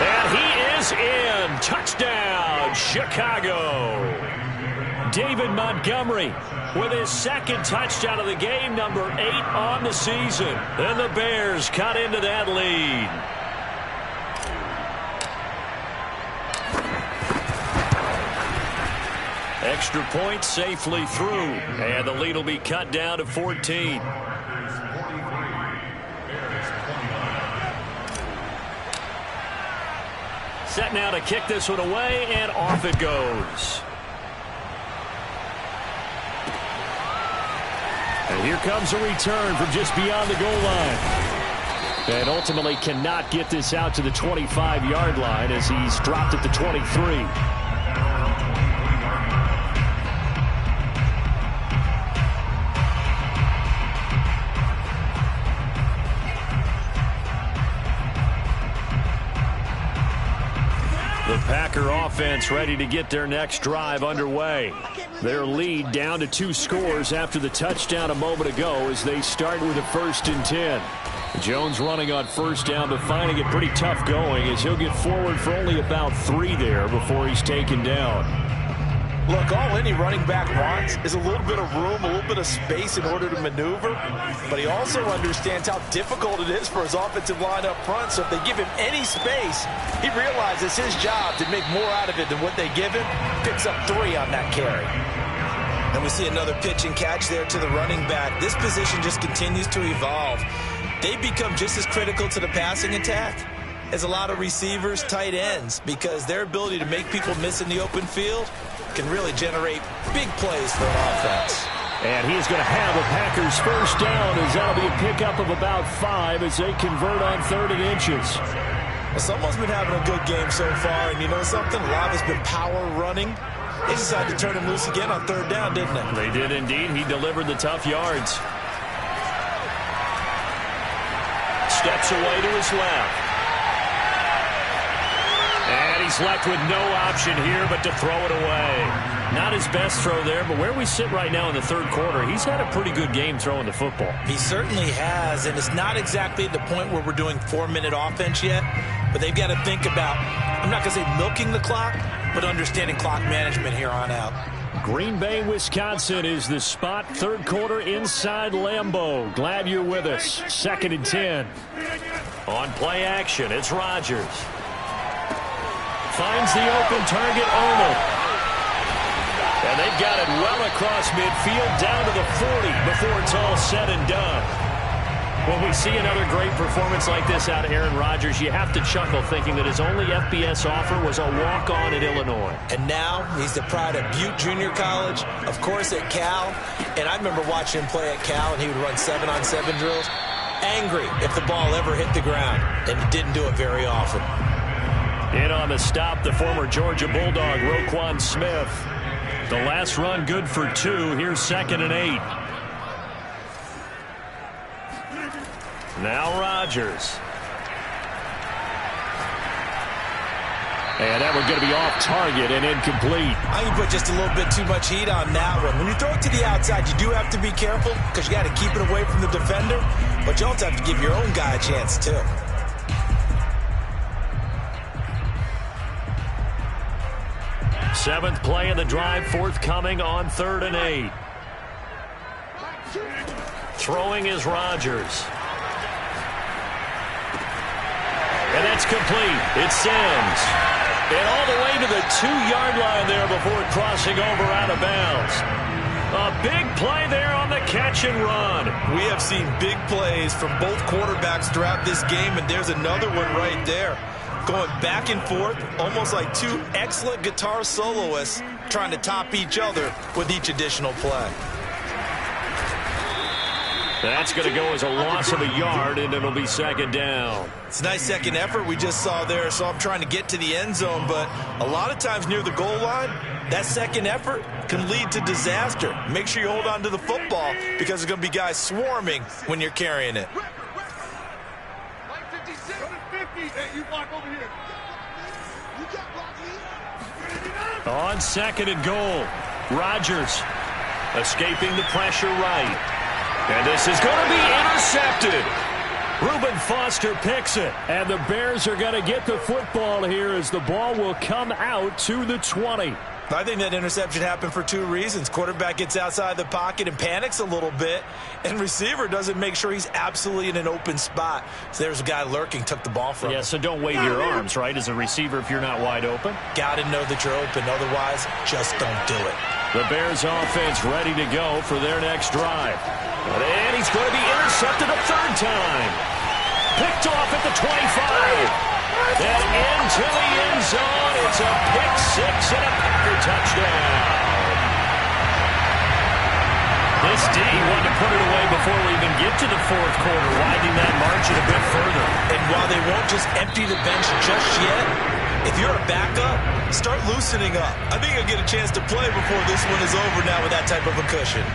And he is in. Touchdown, Chicago. David Montgomery with his 2nd touchdown of the game, number 8 on the season. And the Bears cut into that lead. Extra point safely through. And the lead will be cut down to 14. Set now to kick this one away, and off it goes. And here comes a return from just beyond the goal line. And ultimately cannot get this out to the 25-yard line as he's dropped at the 23. offense ready to get their next drive underway. Their lead down to 2 scores after the touchdown a moment ago as they start with a 1st and 10. Jones running on 1st down, but finding it pretty tough going as he'll get forward for only about 3 there before he's taken down. Look, all any running back wants is a little bit of room, a little bit of space in order to maneuver, but he also understands how difficult it is for his offensive line up front, so if they give him any space, he realizes his job to make more out of it than what they give him, picks up 3 on that carry. And we see another pitch and catch there to the running back. This position just continues to evolve. They become just as critical to the passing attack as a lot of receivers, tight ends, because their ability to make people miss in the open field can really generate big plays for an offense. And he's going to have a Packers 1st down as that'll be a pickup of about 5 as they convert on 3rd and inches. Well, someone's been having a good game so far, and you know something? A lot has been power running. They decided to turn him loose again on 3rd down, didn't they? They did indeed. He delivered the tough yards. Steps away to his left. And he's left with no option here but to throw it away. Not his best throw there, but where we sit right now in the 3rd quarter, he's had a pretty good game throwing the football. He certainly has, and it's not exactly at the point where we're doing 4-minute offense yet, but they've got to think about, I'm not going to say milking the clock, but understanding clock management here on out. Green Bay, Wisconsin is the spot. 3rd quarter inside Lambeau. Glad you're with us. 2nd and 10. On play action, it's Rodgers. Finds the open target, Arnold. And they've got it well across midfield down to the 40 before it's all said and done. When we see another great performance like this out of Aaron Rodgers, you have to chuckle thinking that his only FBS offer was a walk-on at Illinois. And now he's the pride of Butte Junior College, of course at Cal. And I remember watching him play at Cal, and he would run 7-on-7 drills. Angry if the ball ever hit the ground, and he didn't do it very often. In on the stop, the former Georgia Bulldog, Roquan Smith. The last run good for 2. Here's 2nd and 8. Now Rodgers. And that one's going to be off target and incomplete. I think you put just a little bit too much heat on that one. When you throw it to the outside, you do have to be careful because you got to keep it away from the defender, but you also have to give your own guy a chance too. Seventh play of the drive forthcoming on 3rd and 8. Throwing is Rodgers. And that's complete. It's Sims. And all the way to the 2-yard line there before crossing over out of bounds. A big play there on the catch and run. We have seen big plays from both quarterbacks throughout this game, and there's another one right there. Going back and forth, almost like 2 excellent guitar soloists trying to top each other with each additional play. That's going to go as a loss of a yard, and it'll be 2nd down. It's a nice second effort we just saw there, so I'm trying to get to the end zone, but a lot of times near the goal line, that second effort can lead to disaster. Make sure you hold on to the football because there's going to be guys swarming when you're carrying it. On 2nd and goal, Rodgers escaping the pressure right. And this is going to be intercepted. Reuben Foster picks it. And the Bears are going to get the football here as the ball will come out to the 20. I think that interception happened for 2 reasons. Quarterback gets outside the pocket and panics a little bit, and receiver doesn't make sure he's absolutely in an open spot. So there's a guy lurking, took the ball from him. Yeah, so don't wave your arms, right, as a receiver if you're not wide open. Got to know that you're open. Otherwise, just don't do it. The Bears offense ready to go for their next drive. And he's going to be intercepted a 3rd time. Picked off at the 25. And into the end zone. It's a pick 6 and a Packer touchdown. This D wanted to put it away before we even get to the 4th quarter, widening that margin a bit further. And while they won't just empty the bench just yet, if you're a backup, start loosening up. I think you'll get a chance to play before this one is over now with that type of a cushion.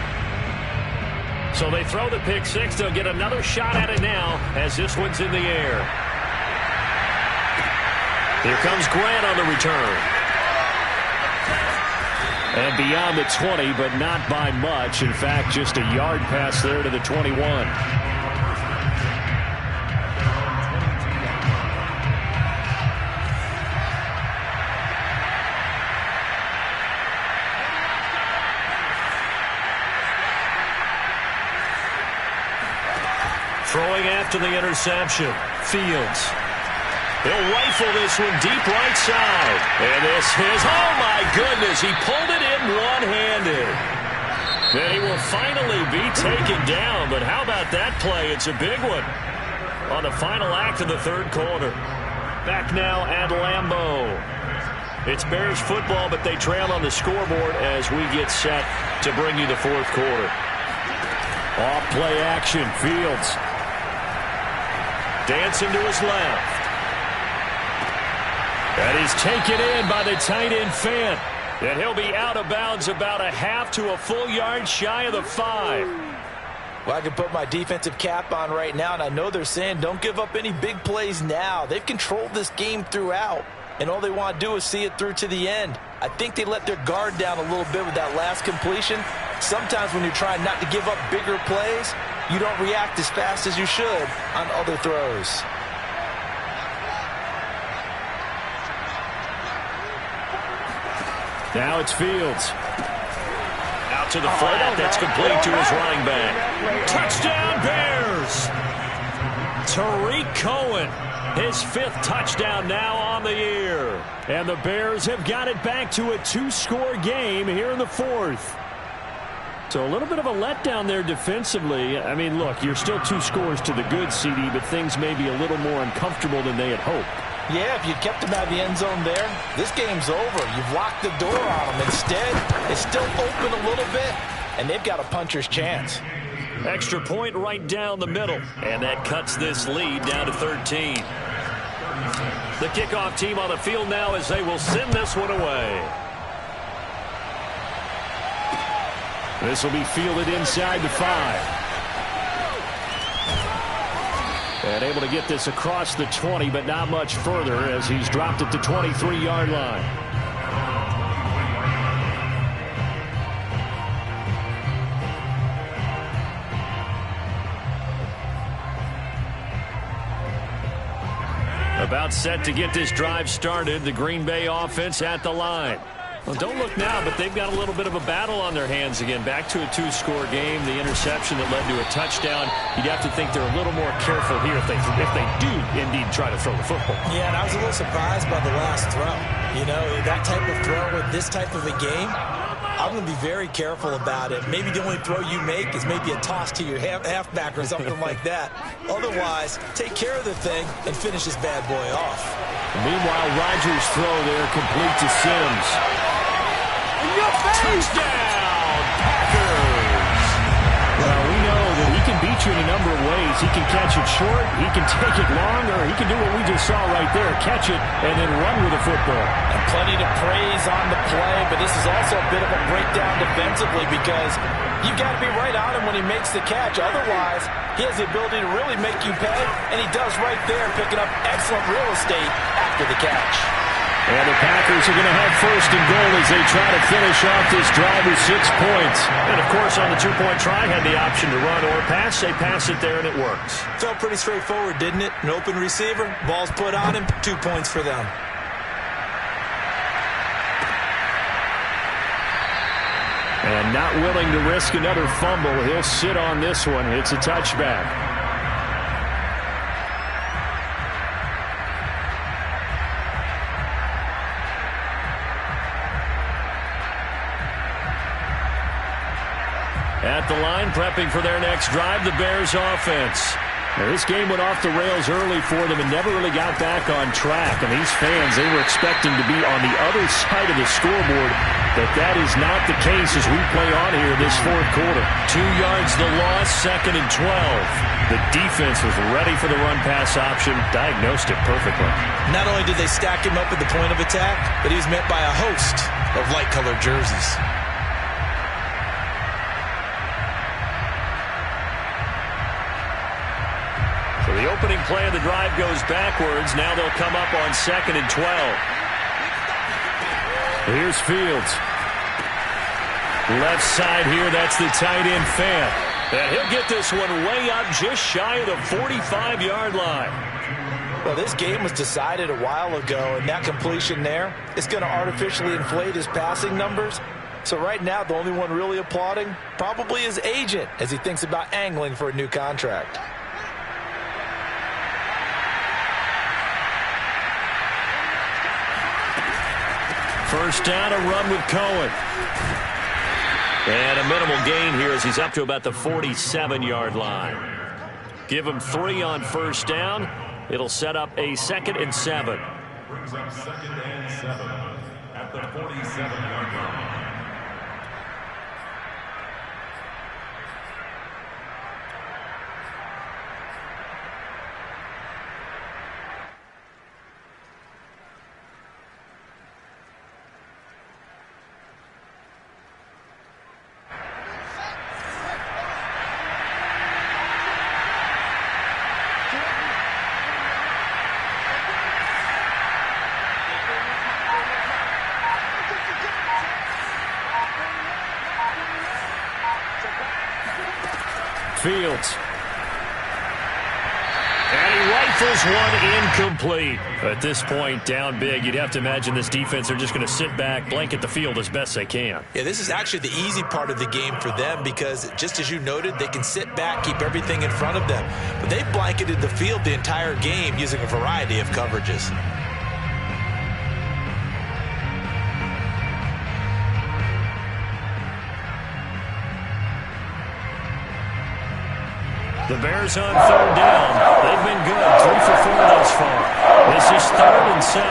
So they throw the pick 6. They'll get another shot at it now as this one's in the air. Here comes Grant on the return. And beyond the 20, but not by much. In fact, just a yard pass there to the 21. Throwing after the interception. Fields. He'll rifle this one deep right side. And this is, oh my goodness, he pulled it in one-handed. And he will finally be taken down, but how about that play? It's a big one on the final act of the third quarter. Back now at Lambeau. It's Bears football, but they trail on the scoreboard as we get set to bring you the fourth quarter. Off play action, Fields. Dancing to his left. And he's taken in by the tight end Fant. And he'll be out of bounds about a half to a full yard shy of the 5. Well, I can put my defensive cap on right now, and I know they're saying don't give up any big plays now. They've controlled this game throughout, and all they want to do is see it through to the end. I think they let their guard down a little bit with that last completion. Sometimes when you're trying not to give up bigger plays, you don't react as fast as you should on other throws. Now it's Fields. Out to the flat. That's complete to his running back. Touchdown, Bears! Tariq Cohen, his 5th touchdown now on the year. And the Bears have got it back to a 2-score game here in the 4th. So a little bit of a letdown there defensively. I mean, look, you're still 2 scores to the good, CD, but things may be a little more uncomfortable than they had hoped. Yeah, if you kept them out of the end zone there, this game's over. You've locked the door on them. Instead, it's still open a little bit, and they've got a puncher's chance. Extra point right down the middle, and that cuts this lead down to 13. The kickoff team on the field now as they will send this one away. This will be fielded inside the 5. And able to get this across the 20, but not much further as he's dropped it to 23-yard line. About set to get this drive started, the Green Bay offense at the line. Well, don't look now, but they've got a little bit of a battle on their hands again. Back to a 2-score game. The interception that led to a touchdown. You'd have to think they're a little more careful here if they do indeed try to throw the football. Yeah, and I was a little surprised by the last throw. You know, that type of throw with this type of a game, I'm going to be very careful about it. Maybe the only throw you make is maybe a toss to your halfback or something like that. Otherwise, take care of the thing and finish this bad boy off. Meanwhile, Rodgers' throw there complete to Sims. Touchdown, Packers! Well, we know that he can beat you in a number of ways. He can catch it short, he can take it long, or he can do what we just saw right there, catch it and then run with the football. And plenty to praise on the play, but this is also a bit of a breakdown defensively because you've got to be right on him when he makes the catch. Otherwise, he has the ability to really make you pay, and he does right there, picking up excellent real estate after the catch. And the Packers are going to have 1st and goal as they try to finish off this drive with 6 points. And, of course, on the 2-point try, had the option to run or pass. They pass it there, and it works. Felt pretty straightforward, didn't it? An open receiver, ball's put on him, 2 points for them. And not willing to risk another fumble, he'll sit on this one. It's a touchback. At the line, prepping for their next drive, the Bears offense. Now, this game went off the rails early for them and never really got back on track. And these fans, they were expecting to be on the other side of the scoreboard, but that is not the case as we play on here this 4th quarter. 2 yards the loss, 2nd and 12. The defense was ready for the run-pass option, diagnosed it perfectly. Not only did they stack him up at the point of attack, but he was met by a host of light-colored jerseys. So the opening play of the drive goes backwards. Now they'll come up on 2nd and 12. Here's Fields. Left side here, that's the tight end Fant. And he'll get this one way up just shy of the 45-yard line. Well, this game was decided a while ago, and that completion there is going to artificially inflate his passing numbers. So right now, the only one really applauding probably his agent as he thinks about angling for a new contract. First down, a run with Cohen. And a minimal gain here as he's up to about the 47-yard line. Give him 3 on first down. It'll set up a 2nd and 7. Brings up 2nd and 7 at the 47-yard line. Fields. And he rifles one incomplete. At this point, down big, you'd have to imagine this defense are just going to sit back, blanket the field as best they can. Yeah, this is actually the easy part of the game for them because, just as you noted, they can sit back, keep everything in front of them. But they've blanketed the field the entire game using a variety of coverages. The Bears on 3rd down. They've been good. 3 for 4 thus far. This is 3rd and 7.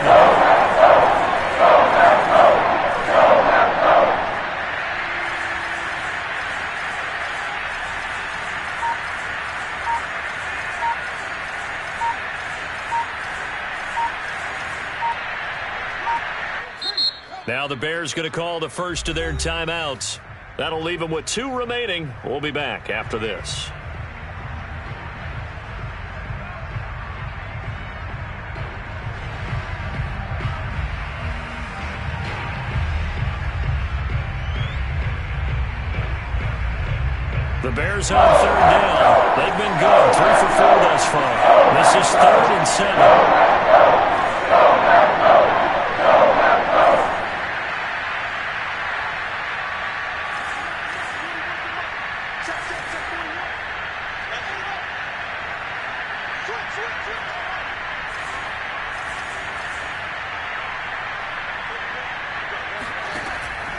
Now the Bears going to call the first of their timeouts. That'll leave them with 2 remaining. We'll be back after this. The Bears on 3rd down. They've been good. 3 for 4 thus far. This is 3rd and 7.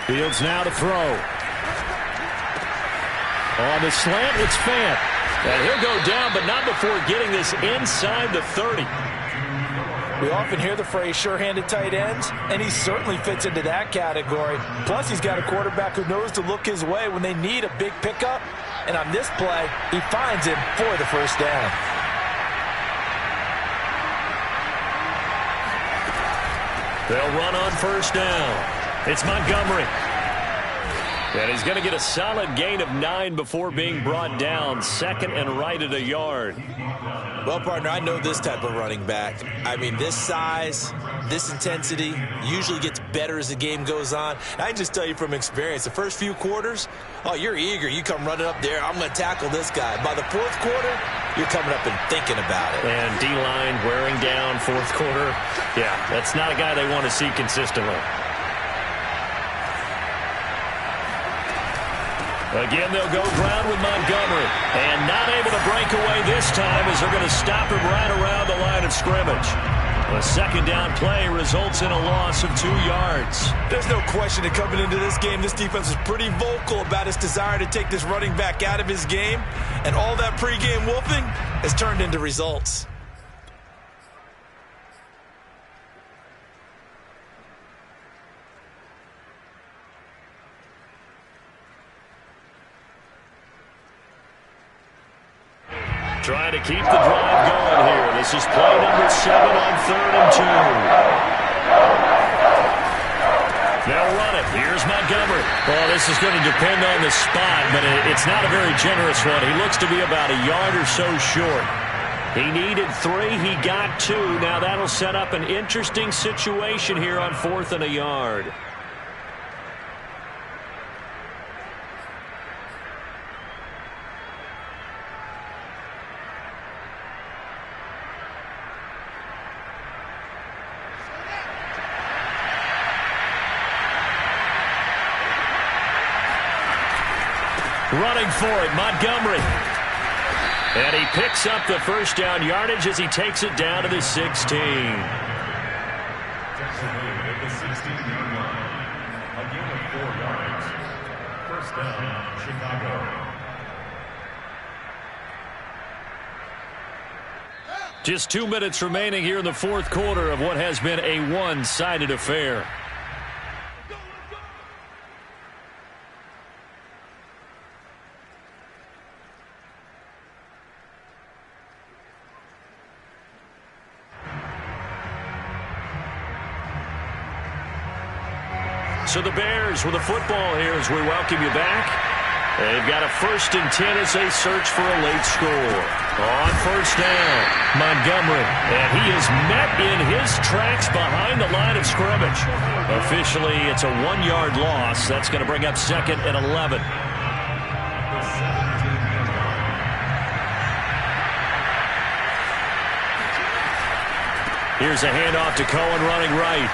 Fields now to throw. On the slant, it's Fant. And he'll go down, but not before getting this inside the 30. We often hear the phrase sure-handed tight ends, and he certainly fits into that category. Plus, he's got a quarterback who knows to look his way when they need a big pickup. And on this play, he finds him for the first down. They'll run on first down. It's Montgomery. And he's going to get a solid gain of 9 before being brought down. 2nd and right at a yard. Well, partner, I know this type of running back. I mean, this size, this intensity usually gets better as the game goes on. I can just tell you from experience, the first few quarters, oh, you're eager. You come running up there, I'm going to tackle this guy. By the 4th quarter, you're coming up and thinking about it. And D-line wearing down 4th quarter. Yeah, that's not a guy they want to see consistently. Again, they'll go ground with Montgomery. And not able to break away this time as they're going to stop him right around the line of scrimmage. A 2nd down play results in a loss of 2 yards. There's no question that coming into this game, this defense is pretty vocal about its desire to take this running back out of his game. And all that pregame wolfing has turned into results. Trying to keep the drive going here. This is play number 7 on 3rd and 2. They'll run it. Here's Montgomery. Well, this is going to depend on the spot, but it's not a very generous one. He looks to be about a yard or so short. He needed 3. He got 2. Now that'll set up an interesting situation here on 4th and a yard. Running for it, Montgomery. And he picks up the first down yardage as he takes it down to the 16. At the 16-yard line. A gain of 4 yards. First down, Chicago. Just 2 minutes remaining here in the fourth quarter of what has been a one-sided affair. So the Bears with the football here as we welcome you back. They've got a 1st and 10 as they search for a late score. On first down, Montgomery. And he is met in his tracks behind the line of scrimmage. Officially, it's a 1-yard loss. That's going to bring up 2nd and 11. Here's a handoff to Cohen running right.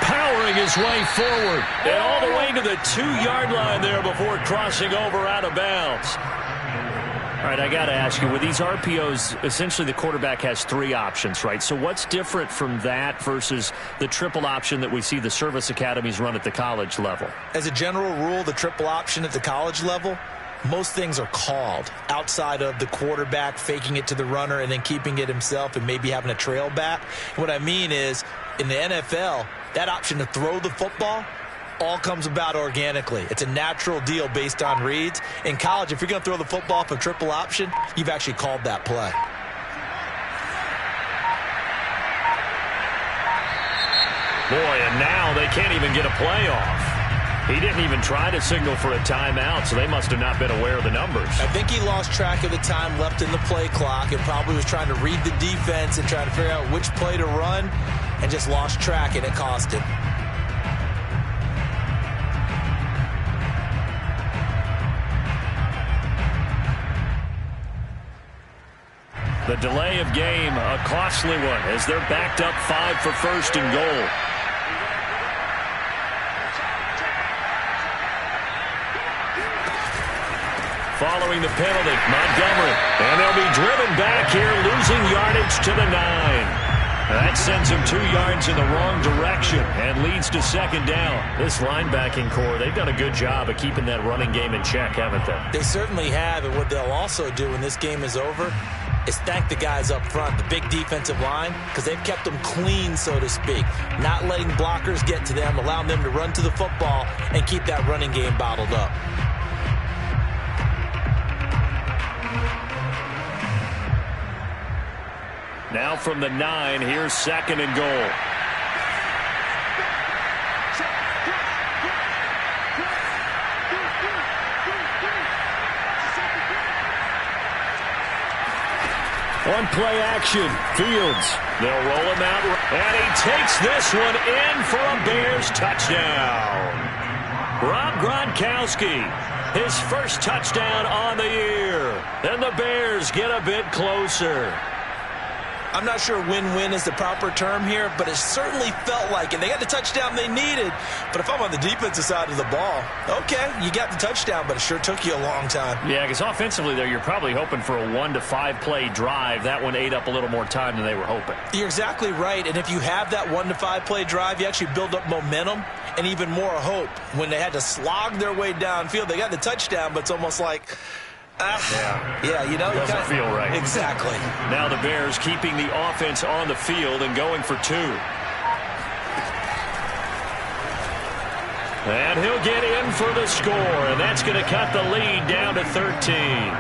Powering his way forward. And all the way to the 2-yard line there before crossing over out of bounds. All right, I got to ask you, with these RPOs, essentially the quarterback has 3 options, right? So what's different from that versus the triple option that we see the service academies run at the college level? As a general rule, the triple option at the college level, most things are called outside of the quarterback faking it to the runner and then keeping it himself and maybe having a trail back. What I mean is, in the NFL, that option to throw the football all comes about organically. It's a natural deal based on reads. In college, if you're going to throw the football for triple option, you've actually called that play. Boy, and now they can't even get a play off. He didn't even try to signal for a timeout, so they must have not been aware of the numbers. I think he lost track of the time left in the play clock and probably was trying to read the defense and trying to figure out which play to run and just lost track, and it cost him. The delay of game, a costly one, as they're backed up 5 for 1st and goal. Following the penalty, Montgomery. And they'll be driven back here, losing yardage to the 9. That sends him 2 yards in the wrong direction and leads to 2nd down. This linebacking core, they've done a good job of keeping that running game in check, haven't they? They certainly have, and what they'll also do when this game is over is thank the guys up front, the big defensive line, because they've kept them clean, so to speak, not letting blockers get to them, allowing them to run to the football and keep that running game bottled up. Now from the 9, here's 2nd and goal. On play action, Fields. They'll roll him out, and he takes this one in for a Bears touchdown. Rob Gronkowski, his first touchdown on the year. And the Bears get a bit closer. I'm not sure win-win is the proper term here, but it certainly felt like it. They got the touchdown they needed. But if I'm on the defensive side of the ball, okay, you got the touchdown, but it sure took you a long time. Yeah, because offensively there, you're probably hoping for a 1 to 5 play drive. That one ate up a little more time than they were hoping. You're exactly right. And if you have that 1 to 5 play drive, you actually build up momentum and even more hope. When they had to slog their way downfield, they got the touchdown, but it's almost like, yeah, you know, it doesn't feel right. Exactly. Now the Bears keeping the offense on the field and going for 2. And he'll get in for the score, and that's going to cut the lead down to 13.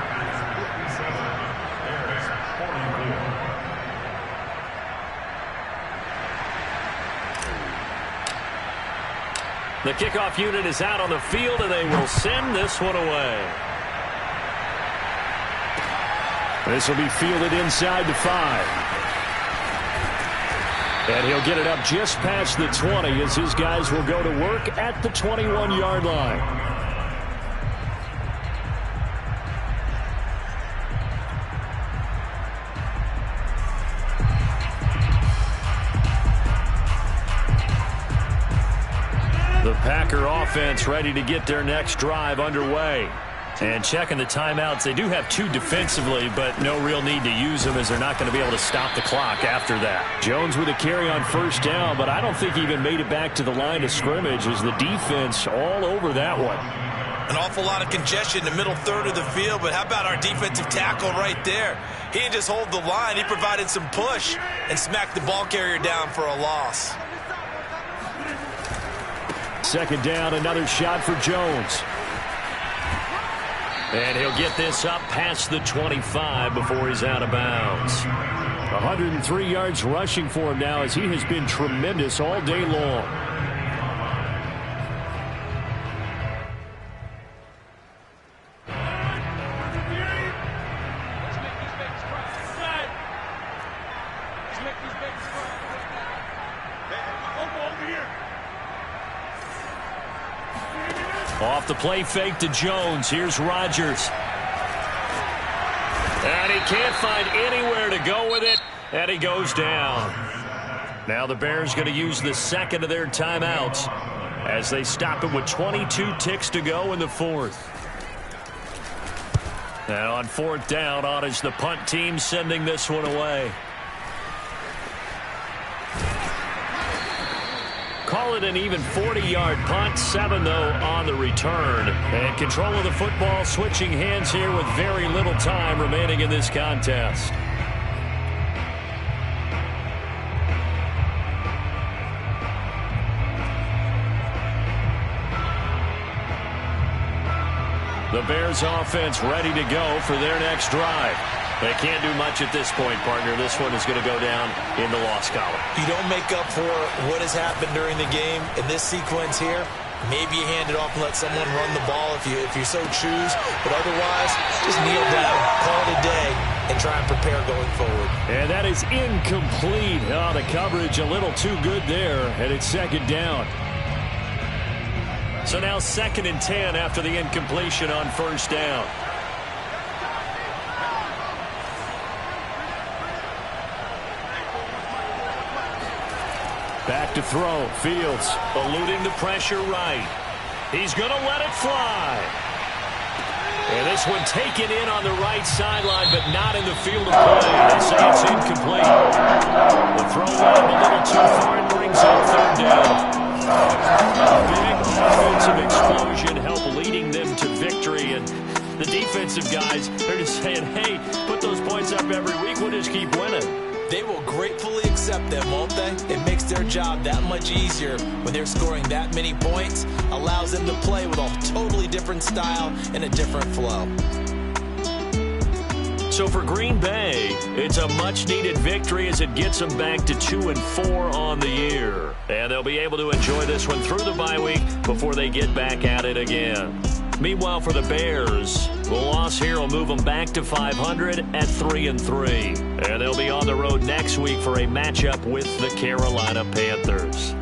The kickoff unit is out on the field, and they will send this one away. This will be fielded inside the 5. And he'll get it up just past the 20 as his guys will go to work at the 21-yard line. The pass Packer offense ready to get their next drive underway. And checking the timeouts, they do have 2 defensively, but no real need to use them as they're not going to be able to stop the clock after that. Jones with a carry on first down, but I don't think he even made it back to the line of scrimmage as the defense all over that one. An awful lot of congestion in the middle third of the field, but how about our defensive tackle right there? He didn't just hold the line, he provided some push and smacked the ball carrier down for a loss. Second down, another shot for Jones. And he'll get this up past the 25 before he's out of bounds. 103 yards rushing for him now as he has been tremendous all day long. Off the play fake to Jones. Here's Rodgers. And he can't find anywhere to go with it. And he goes down. Now the Bears going to use the second of their timeouts as they stop it with 22 ticks to go in the fourth. Now on fourth down, on is the punt team sending this one away. Call it an even 40-yard punt, 7 though on the return. And control of the football switching hands here with very little time remaining in this contest. The Bears offense ready to go for their next drive. They can't do much at this point, partner. This one is going to go down in the loss column. You don't make up for what has happened during the game in this sequence here. Maybe you hand it off and let someone run the ball if you so choose. But otherwise, just kneel down, call it a day, and try and prepare going forward. And that is incomplete. Oh, the coverage a little too good there, and it's second down. So now 2nd and 10 after the incompletion on first down. Back to throw. Fields eluding the pressure right. He's going to let it fly. And this one taken in on the right sideline, but not in the field of play. They say it's incomplete. The throw went a little too far and brings up third down. Big offensive explosion help leading them to victory. And the defensive guys, they're just saying, hey, put those points up every week. We'll just keep winning. They will gratefully accept them, won't they? It makes their job that much easier when they're scoring that many points. Allows them to play with a totally different style and a different flow. So for Green Bay, it's a much-needed victory as it gets them back to 2-4 on the year. And they'll be able to enjoy this one through the bye week before they get back at it again. Meanwhile, for the Bears, the loss here will move them back to 500 at 3-3. And they'll be on the road next week for a matchup with the Carolina Panthers.